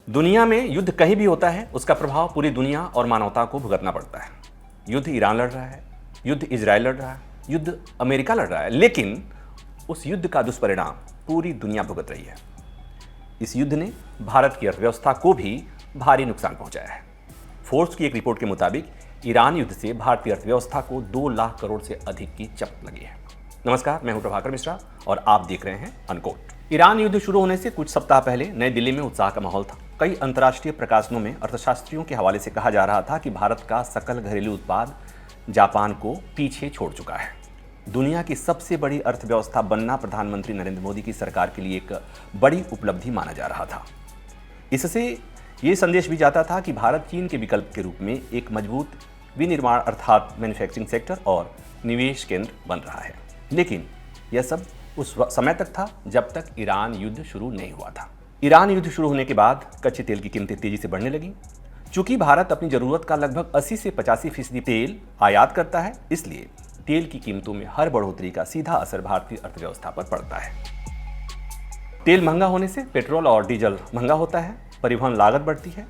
दुनिया में युद्ध कहीं भी होता है, उसका प्रभाव पूरी दुनिया और मानवता को भुगतना पड़ता है। युद्ध ईरान लड़ रहा है, युद्ध इजराइल लड़ रहा है, युद्ध अमेरिका लड़ रहा है, लेकिन उस युद्ध का दुष्परिणाम पूरी दुनिया भुगत रही है। इस युद्ध ने भारत की अर्थव्यवस्था को भी भारी नुकसान पहुंचाया है। फोर्ब्स की एक रिपोर्ट के मुताबिक ईरान युद्ध से भारतीय अर्थव्यवस्था को 2 लाख करोड़ से अधिक की चपत लगी है। नमस्कार, मैं हूं प्रभाकर मिश्रा और आप देख रहे हैं अनकोट। ईरान युद्ध शुरू होने से कुछ सप्ताह पहले नई दिल्ली में उत्साह का माहौल था। कई अंतर्राष्ट्रीय प्रकाशनों में अर्थशास्त्रियों के हवाले से कहा जा रहा था कि भारत का सकल घरेलू उत्पाद जापान को पीछे छोड़ चुका है। दुनिया की सबसे बड़ी अर्थव्यवस्था बनना प्रधानमंत्री नरेंद्र मोदी की सरकार के लिए एक बड़ी उपलब्धि माना जा रहा था। इससे ये संदेश भी जाता था कि भारत चीन के विकल्प के रूप में एक मजबूत विनिर्माण अर्थात मैन्युफैक्चरिंग सेक्टर और निवेश केंद्र बन रहा है। लेकिन यह सब उस समय तक था जब तक ईरान युद्ध शुरू नहीं हुआ था। ईरान युद्ध शुरू होने के बाद कच्चे तेल की कीमतें तेजी से बढ़ने लगी। चूंकि भारत अपनी जरूरत का लगभग 80 से 85% तेल आयात करता है, इसलिए तेल की कीमतों में हर बढ़ोतरी का सीधा असर भारतीय अर्थव्यवस्था पर पड़ता है। तेल महंगा होने से पेट्रोल और डीजल महंगा होता है, परिवहन लागत बढ़ती है,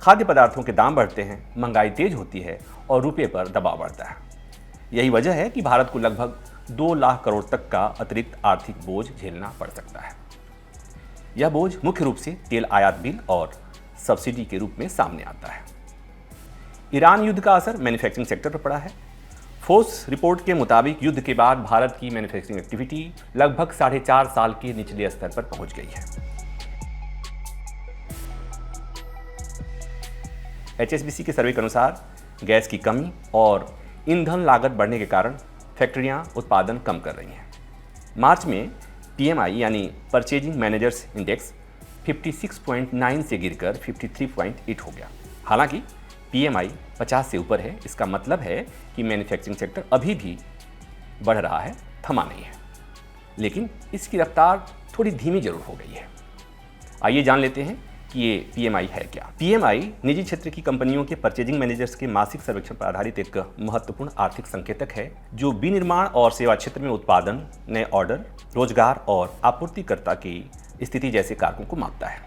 खाद्य पदार्थों के दाम बढ़ते हैं, महंगाई तेज होती है और रुपये पर दबाव बढ़ता है। यही वजह है कि भारत को लगभग 2 लाख करोड़ तक का अतिरिक्त आर्थिक बोझ झेलना पड़ सकता है। यह बोझ मुख्य रूप से तेल आयात बिल और सब्सिडी के रूप में सामने आता है। ईरान युद्ध का असर मैन्युफैक्चरिंग सेक्टर पर पड़ा है। फोर्ब्स रिपोर्ट के मुताबिक युद्ध के बाद भारत की मैन्युफैक्चरिंग एक्टिविटी लगभग 4.5 साल के निचले स्तर पर पहुंच गई है। HSBC के सर्वे के अनुसार गैस की कमी और ईंधन लागत बढ़ने के कारण फैक्ट्रियां उत्पादन कम कर रही हैं। मार्च में PMI यानी परचेजिंग मैनेजर्स इंडेक्स 56.9 से गिरकर 53.8 हो गया। हालांकि PMI 50 से ऊपर है, इसका मतलब है कि मैन्युफैक्चरिंग सेक्टर अभी भी बढ़ रहा है, थमा नहीं है। लेकिन इसकी रफ्तार थोड़ी धीमी जरूर हो गई है। आइए जान लेते हैं कि ये PMI है क्या। PMI निजी क्षेत्र की कंपनियों के परचेजिंग मैनेजर्स के मासिक सर्वेक्षण पर आधारित एक महत्वपूर्ण आर्थिक संकेतक है, जो विनिर्माण और सेवा क्षेत्र में उत्पादन, नए ऑर्डर, रोजगार और आपूर्तिकर्ता की स्थिति जैसे कारकों को मापता है।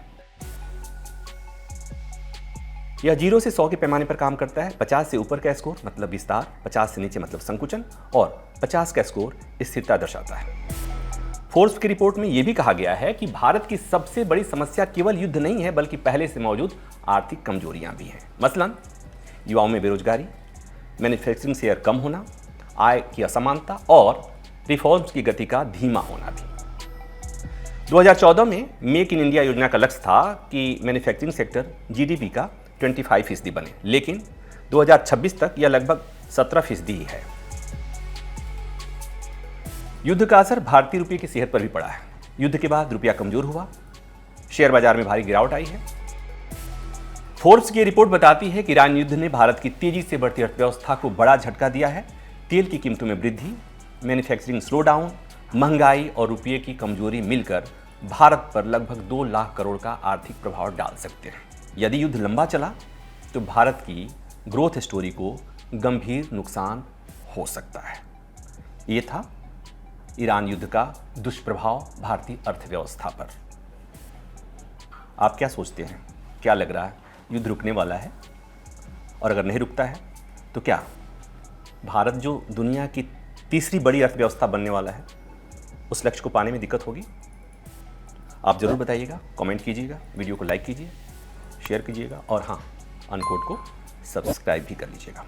यह 0 से 100 के पैमाने पर काम करता है। 50 से ऊपर का स्कोर मतलब विस्तार, 50 से नीचे मतलब संकुचन और 50 का स्कोर स्थिरता दर्शाता है। फोर्ब्स की रिपोर्ट में यह भी कहा गया है कि भारत की सबसे बड़ी समस्या केवल युद्ध नहीं है, बल्कि पहले से मौजूद आर्थिक कमजोरियां भी हैं। मसलन युवाओं में बेरोजगारी, मैन्युफैक्चरिंग शेयर कम होना, आय की असमानता और रिफॉर्म्स की गति का धीमा होना भी। 2014 में मेक इन इंडिया योजना का लक्ष्य था कि मैन्युफैक्चरिंग सेक्टर GDP का 25% बने, लेकिन 2026 तक यह लगभग 17% ही है। युद्ध का असर भारतीय रुपये की सेहत पर भी पड़ा है। युद्ध के बाद रुपया कमजोर हुआ, शेयर बाजार में भारी गिरावट आई है। फोर्ब्स की रिपोर्ट बताती है कि ईरान युद्ध ने भारत की तेजी से बढ़ती अर्थव्यवस्था को बड़ा झटका दिया है। तेल की कीमतों में वृद्धि, मैन्युफैक्चरिंग स्लोडाउन, महंगाई और रुपये की कमजोरी मिलकर भारत पर लगभग 2 लाख करोड़ का आर्थिक प्रभाव डाल सकते हैं। यदि युद्ध लंबा चला तो भारत की ग्रोथ स्टोरी को गंभीर नुकसान हो सकता है। ये था ईरान युद्ध का दुष्प्रभाव भारतीय अर्थव्यवस्था पर। आप क्या सोचते हैं? क्या लग रहा है, युद्ध रुकने वाला है? और अगर नहीं रुकता है तो क्या भारत जो दुनिया की तीसरी बड़ी अर्थव्यवस्था बनने वाला है, उस लक्ष्य को पाने में दिक्कत होगी? आप जरूर बताइएगा, कमेंट कीजिएगा, वीडियो को लाइक कीजिए, शेयर कीजिएगा और हाँ, अनकोट को सब्सक्राइब भी कर लीजिएगा।